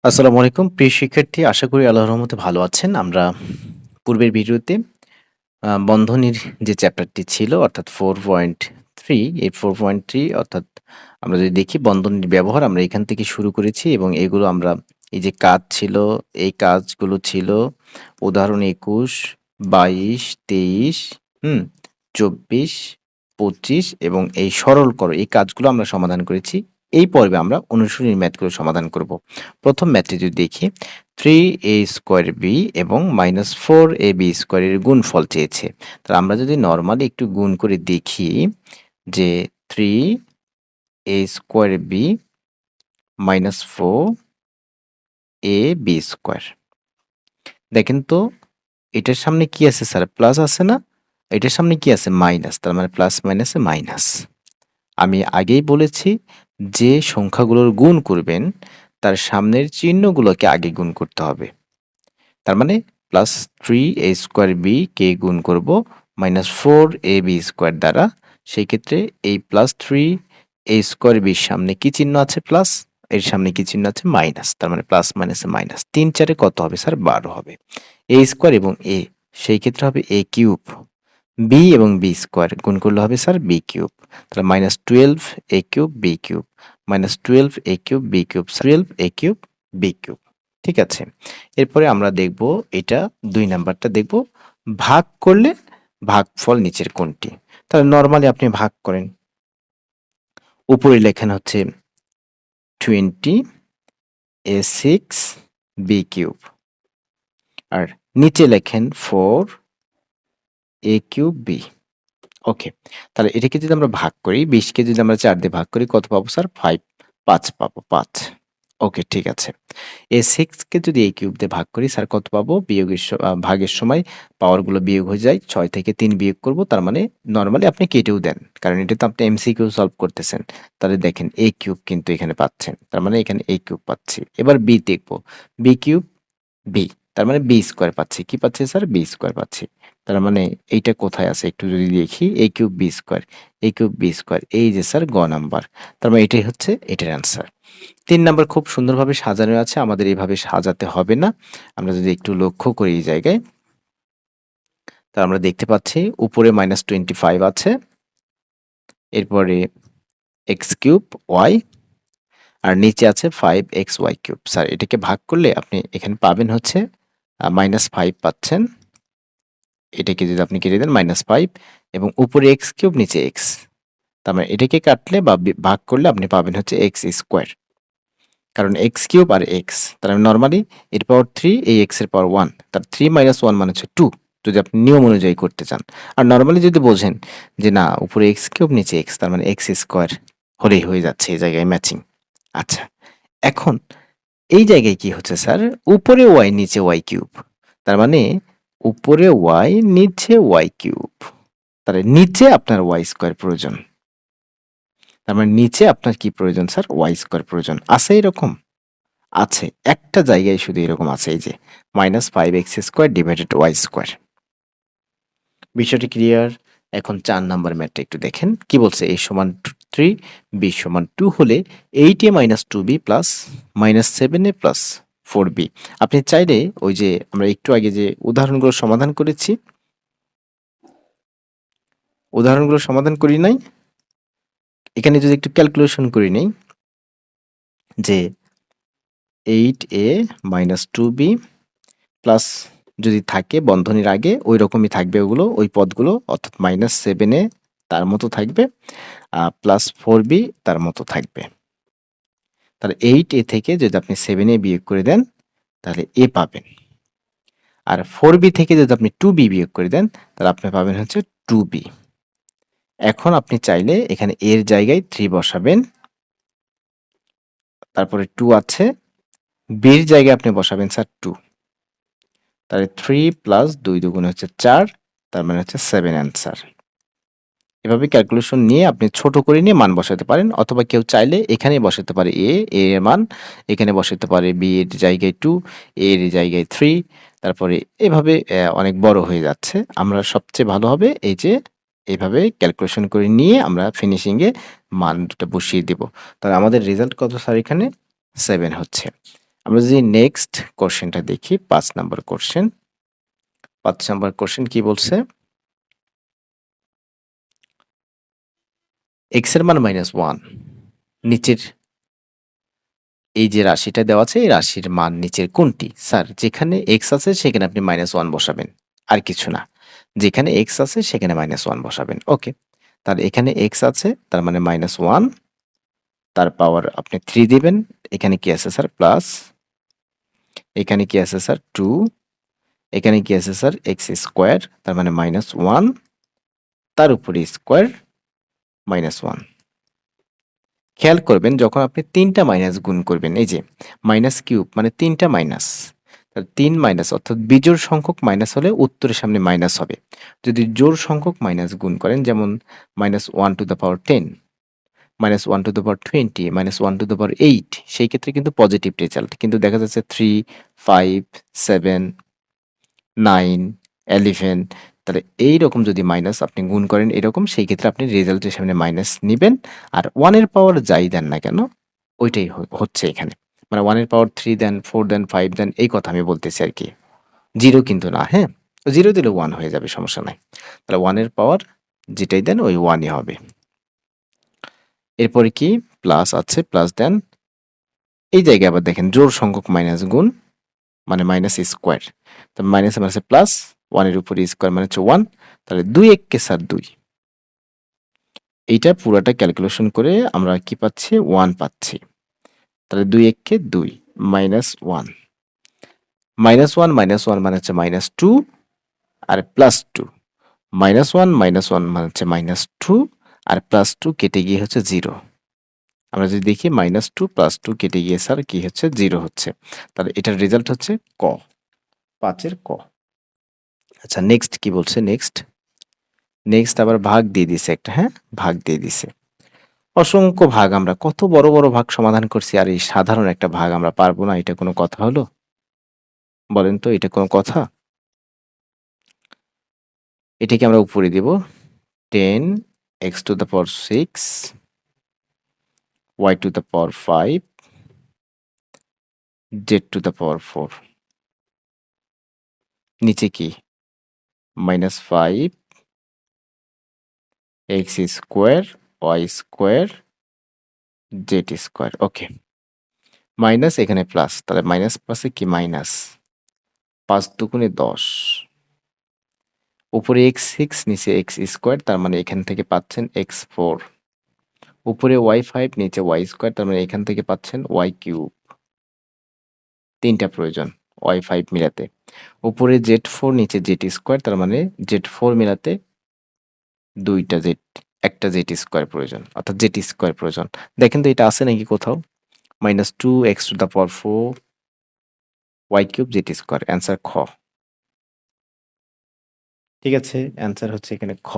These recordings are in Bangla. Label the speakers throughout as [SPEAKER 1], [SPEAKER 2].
[SPEAKER 1] আসসালামু আলাইকুম প্রিয় শিক্ষার্থী, আশা করি আল্লাহর রহমতে ভালো আছেন। আমরা পূর্বের ভিডিওতে বন্ধনীর যে চ্যাপ্টারটি ছিল অর্থাৎ 4.3, এই 4.3 অর্থাৎ আমরা যদি দেখি বন্ধনীর ব্যবহার আমরা এখান থেকে শুরু করেছি এবং এগুলো আমরা এই যে কাজ ছিল, এই কাজগুলো ছিল উদাহরণ ২১, ২২, ২৩, ২৪, ২৫ এবং এই সরল করো এই কাজগুলো আমরা সমাধান করেছি। এই পর্বে আমরা অনুশীলনী ম্যাথগুলো সমাধান করব। প্রথম ম্যাথটি যদি দেখি 3a² b এবং -4ab² এর গুণফল চেয়েছে। তাহলে আমরা যদি নরমালি একটু গুণ করে দেখি যে 3a² b -4ab²। দেখেন তো এটার সামনে কি আছে স্যার? প্লাস আছে না? এটার সামনে কি আছে? মাইনাস। তার মানে প্লাস মাইনাসে মাইনাস। আমি আগেই বলেছি যে সংখ্যাগুলোর গুণ করবেন তার সামনের চিহ্নগুলোকে আগে গুণ করতে হবে। তার মানে +3a² b কে গুণ করব -4ab² দ্বারা। সেই ক্ষেত্রে এই +3a² b এর সামনে কি চিহ্ন আছে? প্লাস, এর সামনে কি চিহ্ন আছে? মাইনাস। তার মানে প্লাস মাইনাসে মাইনাস। ৩ ৪ এ কত হবে স্যার? ১২ হবে। a² এবং a, সেই ক্ষেত্রে হবে a³ b এবং b² গুণ করলে হবে স্যার b³ তাহলে -12a³ b³ -12a³ b³ 12a³ b³ ঠিক আছে। এরপরে আমরা দেখব এটা ২ নাম্বারটা দেখব ভাগ করলে ভাগফল নিচের কোনটি। তাহলে নরমালি আপনি ভাগ করেন। উপরে লেখেন হচ্ছে 20a6 b³ আর নিচে লেখেন 4a³ b। ওকে। তাহলে এটাকে যদি আমরা ভাগ করি, ২০ কে যদি আমরা ৪ দিয়ে ভাগ করি কত পাবো স্যার? ৫ পাবো, ৫। ওকে, ঠিক আছে। a6 কে যদি a³ দিয়ে ভাগ করি স্যার কত পাবো? ভাগের সময় পাওয়ারগুলো বিয়োগ হয়ে যায়। ৬ থেকে ৩ বিয়োগ করব। তার মানে নরমালি আপনি কেটেও দেন। কারণ এটা তো আপনি এমসিকিউ সলভ করতেছেন। তাহলে দেখেন a³ কিন্তু এখানে পাচ্ছেন। তার মানে এখানে a³ পাচ্ছি। এবার b দেখব। b³ b, তার মানে b² পাচ্ছি। কি পাচ্ছি স্যার? b² পাচ্ছি। তার মানে এইটা কোথায় আছে একটু যদি দেখি, a³ b², a³ b², এই যে স্যার গ নাম্বার। তার মানে এটাই হচ্ছে এটার অ্যান্সার। ৩ নাম্বার খুব সুন্দরভাবে সাজানো আছে। আমাদের এভাবে সাজাতে হবে না। আমরা যদি একটু লক্ষ্য করি এই জায়গায়, তা আমরা দেখতে পাচ্ছি উপরে -25 আছে। এরপরে x³ y আর নিচে আছে 5xy³ স্যার এটাকে ভাগ করলে আপনি এখানে পাবেন হচ্ছে -5 পাচ্ছেন। এটাকে যদি আপনি কেটে দেন -5 এবং উপরে x³ নিচে x। তার মানে এটাকে কাটলে বা ভাগ করলে আপনি পাবেন হচ্ছে x²। কারণ x³ আর x, তার মানে নরমালি এর পাওয়ার 3 এই x এর পাওয়ার 1, তার 3 - 1 মানে হচ্ছে 2 যদি আপনি নিয়ম অনুযায়ী করতে চান। আর নরমালি যদি বোঝেন যে না উপরে x³ নিচে x, তার মানে x² হলেই হয়ে যাচ্ছে এই জায়গায় ম্যাচিং। আচ্ছা, এখন এই জায়গায় কি হচ্ছে স্যার? উপরে y নিচে y³, তার মানে উপরে y নিচে y³, তাহলে নিচে আপনার y² প্রয়োজন। তার মানে নিচে আপনার কি প্রয়োজন স্যার? y² প্রয়োজন। আছে এরকম? আছে। একটা জায়গায় শুধু এরকম আছে, এই যে -5x² ডিভাইডেড y²। বিষয়টি ক্লিয়ার? এখন ৪ নাম্বার ম্যাথটা একটু দেখেন। কি বলছে? a = 3, b = 2 হলে 8a - 2b plus -7a plus 4b। আপনি চাইলে ওই যে আমরা একটু আগে যে উদাহরণগুলো সমাধান করেছি, উদাহরণগুলো সমাধান করি নাই? এখানে যদি একটু ক্যালকুলেশন করে নেই যে 8a - 2b প্লাস যদি থাকে বন্ধনীর আগে ওই রকমই থাকবে ওগুলো, ওই পদগুলো অর্থাৎ -7a তার মতো থাকবে, প্লাস 4b তার মতো থাকবে। তাহলে 8a থেকে যদি আপনি 7a বিয়োগ করে দেন তাহলে a পাবেন। আর 4b থেকে যদি আপনি 2b বিয়োগ করে দেন তাহলে আপনি পাবেন হচ্ছে 2b। এখন আপনি চাইলে এখানে a এর জায়গায় 3 বসাবেন, তারপরে 2 আছে, b এর জায়গায় আপনি বসাবেন স্যার 2। তাহলে 3 প্লাস 2 দুগুণে হচ্ছে 4, তার মানে হচ্ছে 7 অ্যান্সার। এভাবে ক্যালকুলেশন নিয়ে আপনি ছোট করে নিয়ে মান বসাতে পারেন, অথবা কেউ চাইলে এখানেই বসাতে পারে a এর মান, এখানে বসাতে পারে b এর জায়গায় 2, a এর জায়গায় 3, তারপরে এভাবে অনেক বড় হয়ে যাচ্ছে। আমরা সবচেয়ে ভালো হবে এই যে এভাবে ক্যালকুলেশন করে নিয়ে আমরা ফিনিশিং এ মান দুটো বসিয়ে দেব। তাহলে আমাদের রেজাল্ট কত স্যার? এখানে 7 হচ্ছে। আমরা যদি নেক্সট কোশ্চেনটা দেখি ৫ নাম্বার কোশ্চেন। ৫ নাম্বার কোশ্চেন কি বলছে? x এর মান -1 নিচের এই যে রাশিটা দেওয়া আছে এই রাশির মান নিচের কোনটি? স্যার যেখানে x আছে সেখানে আপনি -1 বসাবেন। আর কিছু না। যেখানে x আছে সেখানে -1 বসাবেন। ওকে। তাহলে এখানে x আছে তার মানে -1 তার পাওয়ার আপনি 3 দিবেন। এখানে কি আছে স্যার? প্লাস এখানে কি আছে স্যার? 2 এখানে কি আছে স্যার? x স্কয়ার তার মানে -1 তার উপরে স্কয়ার -1। খেয়াল করবেন যখন আপনি ৩ টা মাইনাস গুণ করবেন, এই যে মাইনাস কিউব মানে ৩ টা মাইনাস। তাহলে ৩ মাইনাস অর্থাৎ বিজোড় সংখ্যক মাইনাস হলে উত্তরের সামনে মাইনাস হবে। যদি জোড় সংখ্যক মাইনাস গুণ করেন যেমন -1 two the power 10, -1 two the power 20, -1 two the পাওয়ার 8 সেই ক্ষেত্রে কিন্তু পজিটিভ রেজাল্ট। কিন্তু দেখা যাচ্ছে 3, 5, 7, 9, 11 তাহলে এইরকম যদি মাইনাস আপনি গুণ করেন এরকম সেই ক্ষেত্রে আপনি রেজাল্টের সামনে মাইনাস নিবেন। আর 1 এর পাওয়ার যাই দেন না কেন ওইটাই হচ্ছে এখানে। মানে 1 এর পাওয়ার 3 দেন, 4 দেন, 5 দেন এই কথা আমি বলতেছি আরকি। 0 কিন্তু না, হ্যাঁ? 0 দিলেও 1 হয়ে যাবে সমস্যা নাই। তাহলে 1 এর পাওয়ার যেটাই দেন ওই 1 ই হবে। এরপরে কি প্লাস আছে প্লাস দেন। এই জায়গায় আবার দেখেন জোড় সংখ্যক মাইনাস গুণ মানে মাইনাস স্কয়ার। তো মাইনাসে মাইনাসে প্লাস 1 এর উপরে স্কয়ার মানে হচ্ছে 1 তাহলে 2 এক্কে স্যার 2। এইটা পুরাটা ক্যালকুলেশন করে আমরা কি পাচ্ছি? 1 পাচ্ছি। তাহলে 2 এক্কে 2 মাইনাস 1 -1 -1 মানে হচ্ছে -2 আর +2 -1 -1 মানে হচ্ছে -2 আর +2 কেটে গিয়ে হচ্ছে 0। আমরা যদি দেখি -2 +2 কেটে গিয়ে স্যার কি হচ্ছে? 0 হচ্ছে। তাহলে এটার রেজাল্ট হচ্ছে ক, ৫ এর ক। আচ্ছা নেক্সট কি বলছে? নেক্সট আবার ভাগ দিয়ে দিছে একটা, হ্যাঁ? ভাগ দিয়ে দিছে। অসংখ্য ভাগ আমরা কত বড়, বড় ভাগ সমাধান করছি আর এই সাধারণ একটা ভাগ আমরা পারব না এটা কোনো কথা হলো? বলেন তো এটা কোনো কথা? এটাকে আমরা উপরে দিব 10 x to the power 6 y to the power 5 z to the power 4 নিচে কি? -5 x square y square z square. Okay. Minus এখানে প্লাস তাহলে মাইনাস প্লাসে কি মাইনাস ৫ দুগুণে ১০ উপরে x6 নিচে x স্কয়ার তার মানে এখান থেকে পাচ্ছেন x4 উপরে y5 নিচে y স্কয়ার তার মানে এখান থেকে পাচ্ছেন y কিউব। ৩ টা প্রয়োজন y5 মিলাতে। উপরে z4 নিচে z স্কয়ার তার মানে z4 মিলাতে ২ টা z ১ টা z স্কয়ার প্রয়োজন অর্থাৎ z স্কয়ার প্রয়োজন। দেখেন তো এটা আছে নাকি কোথাও? -2 x to the power 4 y cube z square answer খ। ঠিক আছে? অ্যান্সার হচ্ছে এখানে খ।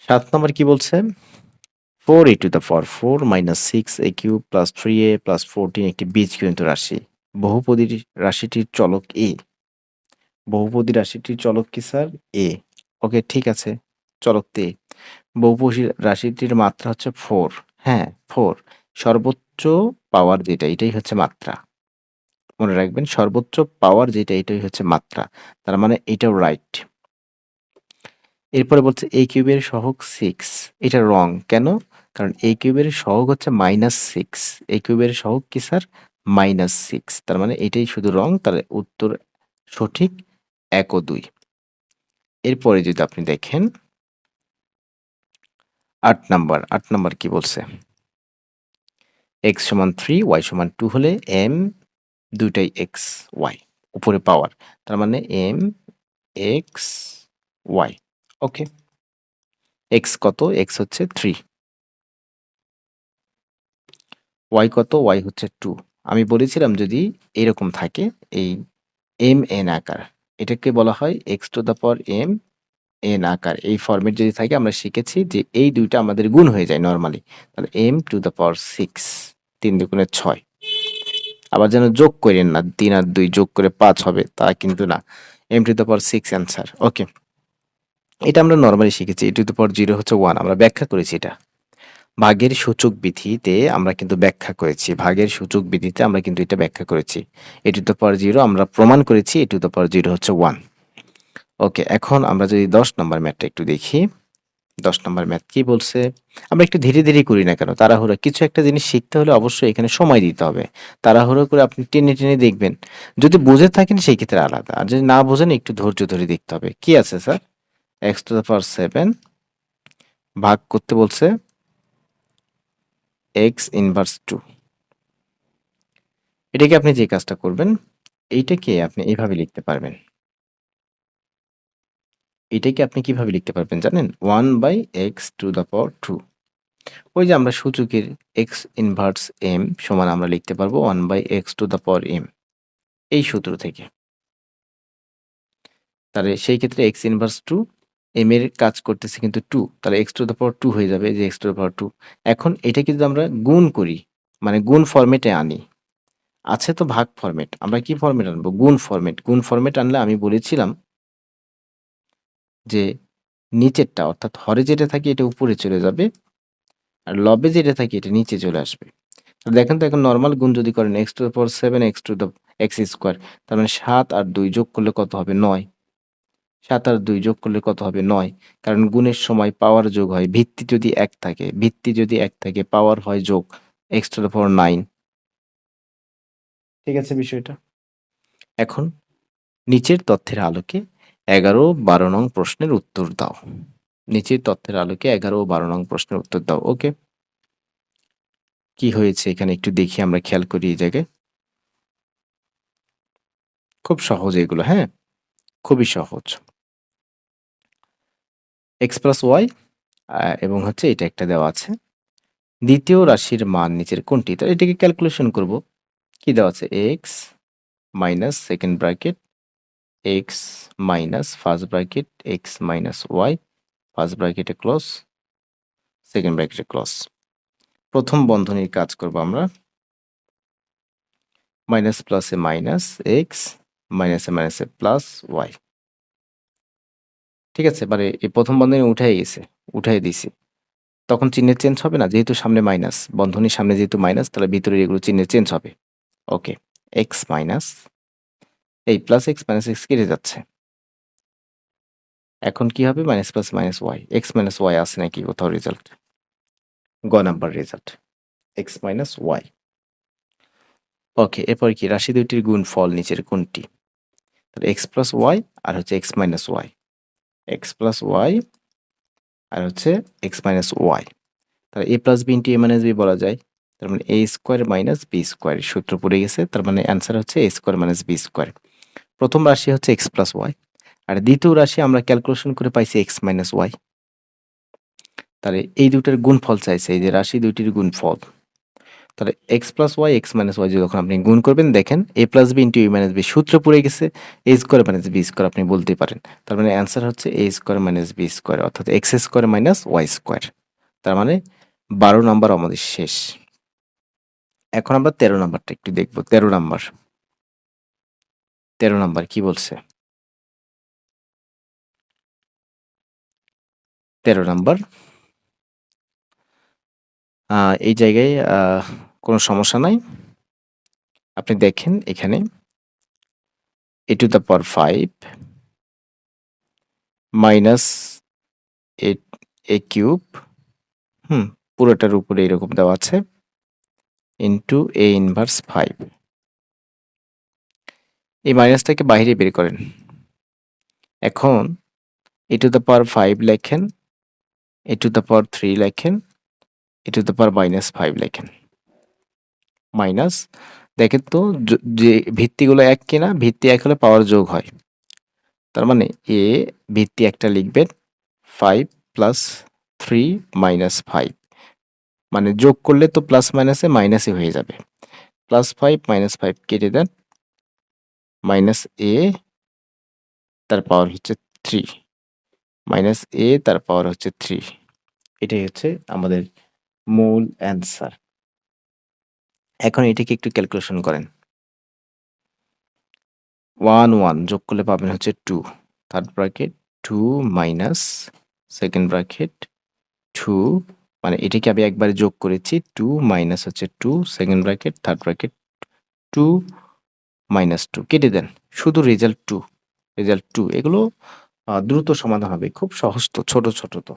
[SPEAKER 1] ৭ নম্বর কি বলছে? 4a to the power 4 -6a cube plus 3a plus 14 একটি বীজগণিত রাশি। বহুপদী রাশিটির চলক a। বহুপদী রাশিটির চলক কি স্যার? a। ওকে ঠিক আছে। চলক তো a। বহুপদী রাশিটির মাত্রা হচ্ছে 4। হ্যাঁ, 4 সর্বোচ্চ পাওয়ার যেটা এটাই হচ্ছে মাত্রা। মনে রাখবেন সর্বোচ্চ পাওয়ার যেটা এটাই হচ্ছে মাত্রা। তার মানে এটাও রাইট। এরপরে বলছে a কিউবের সহগ 6 এটা রং কেন? কারণ a কিউবের সহগ হচ্ছে -6 a কিউবের সহগ কি স্যার? -6 তার মানে এটাই শুধু রং তাহলে উত্তর সঠিক ১ ও ২। এরপরে যদি আপনি দেখেন ৮ নাম্বার কি বলছে? x সমান 3 y সমান 2 হলে m দুইটাই x y উপরে পাওয়ার তার মানে m x y ওকে। x কত? x হচ্ছে 3 y কত? y হচ্ছে 2 আমি বলেছিলাম যদি এরকম থাকে এই mn আকার এটাকে বলা হয় x to the power m n আকার এই ফরম্যাট যদি থাকে আমরা শিখেছি যে এই দুইটা আমাদের গুণ হয়ে যায় নরমালি। তাহলে m to the power 6 3 দুগুণে 6 আবার যেন যোগ করেন না 3 আর 2 যোগ করে 5 হবে তা কিন্তু না। m to the power 6 answer. Okay. এটা আমরা নরমালি শিখেছি a to the power 0 হচ্ছে 1 আমরা ব্যাখ্যা করেছি এটা। ভাগের সূচক বিধিতে আমরা কিন্তু ব্যাখ্যা করেছি। ভাগের সূচক বিধিতে আমরা কিন্তু এটা ব্যাখ্যা করেছি। a টু দ্য পাওয়ার 0 আমরা প্রমাণ করেছি a টু দ্য পাওয়ার 0 হচ্ছে 1। ওকে, এখন আমরা যদি 10 নাম্বার ম্যাথটা একটু দেখি। 10 নাম্বার ম্যাথ কি বলছে? আমরা একটু ধীরে, ধীরে করি না কেন? তাড়াহুড়া কিছু একটা জিনিস শিখতে হলে অবশ্যই এখানে সময় দিতে হবে। তাড়াহুড়ো করে আপনি টেনে, টেনে দেখবেন। যদি বুঝে থাকেন সেই ক্ষেত্রে আলাদা। আর যদি না বোঝেন একটু ধৈর্য ধরে দেখতে হবে। কি আছে স্যার? x টু দ্য পাওয়ার 7 ভাগ করতে বলছে x ইনভার্স 2। এটাকে আপনি যে কাজটা করবেন, এইটাকে আপনি এভাবে লিখতে পারবেন। এটাকে আপনি কিভাবে লিখতে পারবেন জানেন? 1/x টু দ্য পাওয়ার 2। ওই যে আমরা সূচকের x ইনভার্স m সমান আমরা লিখতে পারবো 1/x two the power m এই সূত্র থেকে। তাহলে সেই ক্ষেত্রে x ইনভার্স 2 m এর কাজ করতেছে কিন্তু 2, তাহলে x টু দ্য পাওয়ার 2 হয়ে যাবে, এই যে x টু দ্য পাওয়ার 2। এখন এটাকে যদি আমরা গুণ করি, মানে গুণ ফরম্যাটে আনি, আছে তো ভাগ ফরম্যাট, আমরা কি ফরম্যাট আনবো? গুণ ফরম্যাট। গুণ ফরম্যাট আনলে আমি বলেছিলাম যে নিচেরটা অর্থাৎ হরে যেটা থাকে এটা উপরে চলে যাবে, আর লবে যেটা থাকে এটা নিচে চলে আসবে। তো দেখেন তো এখন নরমাল গুণ যদি করেন x two the power 7 x to the x square, তার মানে 7 আর 2 যোগ করলে কত হবে? 9। 7 আর 2 যোগ করলে কত হবে? 9। কারণ গুণের সময় পাওয়ার যোগ হয়। ভিত্তি যদি 1 থাকে, পাওয়ার হয় যোগ x টু দ্য পাওয়ার 9। ঠিক আছে বিষয়টা? এখন নিচের তথ্যের আলোকে 11 ও 12 নং প্রশ্নের উত্তর দাও। নিচের তথ্যের আলোকে 11 ও 12 নং প্রশ্নের উত্তর দাও। ওকে? কি হয়েছে এখানে একটু দেখি, আমরা খেয়াল করি এই জায়গায়। খুব সহজ এগুলো, হ্যাঁ? খুবই সহজ। x প্লাস y এবং হচ্ছে এটা একটা দেওয়া আছে। দ্বিতীয় রাশির মান নিচের কোনটি? তো এটাকে ক্যালকুলেশন করব। কি দেওয়া আছে? x minus second bracket x minus first bracket x minus y first ব্র্যাকেটে ক্লোজ, সেকেন্ড ব্র্যাকেটে ক্লোজ। প্রথম বন্ধনীর কাজ করব আমরা। মাইনাস প্লাসে মাইনাস x, মাইনাসে মাইনাসে প্লাস y। ঠিক আছে? এবারে এই প্রথম বন্ধনী উঠাই গেছে, উঠাই দিছি। তখন চিহ্নের চেঞ্জ হবে না? যেহেতু সামনে মাইনাস, বন্ধনীর সামনে যেহেতু মাইনাস, তাহলে ভিতরের এগুলো চিহ্নের চেঞ্জ হবে। ওকে, x মাইনাস এই প্লাস x মাইনাস x কেটে যাচ্ছে। এখন কি হবে? Minus plus minus y। x minus y আছে নাকি কোথাও রেজাল্ট? গ number result x minus y। ওকে, এরপর কি? রাশি দুইটির গুণফল নিচের কোনটি? তাহলে x প্লাস y আর হচ্ছে x minus y। x plus y আর হচ্ছে x মাইনাস y। তাহলে a plus b into a minus b বলা যায়। তার মানে a square minus b square সূত্র পড়ে গেছে। তার মানে অ্যান্সার হচ্ছে a square minus b square. প্রথম রাশি হচ্ছে x প্লাস y, আর দ্বিতীয় রাশি আমরা ক্যালকুলেশন করে পাইছি x মাইনাস y। তাহলে এই দুটার গুণফল চাইছে, এই যে রাশি দুইটির গুণফল। তাহলে x plus y x minus y যখন আপনি গুণ করবেন, দেখেন a plus b into a minus b সূত্র পড়ে গেছে, a square minus b square আপনি বলতে পারেন। তার মানে অ্যান্সার হচ্ছে a square minus b square অর্থাৎ x square minus y square. তার মানে 12 নাম্বার আমাদের শেষ। এখন আমরা 13 নাম্বারটা একটু দেখব। 13 নাম্বার, 13 নাম্বার কি বলছে? 13 নাম্বার এই জায়গায় কোনো সমস্যা নাই। আপনি দেখেন এখানে a to the power 5 minus a cube, পুরোটার উপরে এরকম দেওয়া আছে, ইন্টু a ইনভার্স 5। এই মাইনাসটাকে বাইরে বের করেন। এখন a টু দ্য পাওয়ার 5 লেখেন, a টু দ্য পাওয়ার 3 লেখেন, a to the power minus 5 লেখেন। মাইনাস, দেখেন তো যে ভিত্তিগুলো এক কিনা? ভিত্তি এক হলে পাওয়ার যোগ হয়। তার মানে a ভিত্তি একটা লিখবেন 5 প্লাস 3 মাইনাস 5, মানে যোগ করলে তো প্লাস মাইনাসে মাইনাসই হয়ে যাবে। প্লাস 5 মাইনাস 5 কেটে দেন, মাইনাস a তার পাওয়ার হচ্ছে 3, মাইনাস a তার পাওয়ার হচ্ছে 3। এটাই হচ্ছে আমাদের মূল অ্যান্সার। এখন এটাকে একটু ক্যালকুলেশন করেন। 1 1 যোগ করলে পাবেন হচ্ছে 2, third bracket 2 minus second bracket 2 মানে এটাকে আমি একবারে যোগ করেছি 2 মাইনাস হচ্ছে 2 second bracket, third bracket 2 minus 2 কেটে দেন। শুধু রেজাল্ট 2 এগুলো দ্রুত সমাধান হবে। খুব সহজ তো, ছোট, ছোট তো।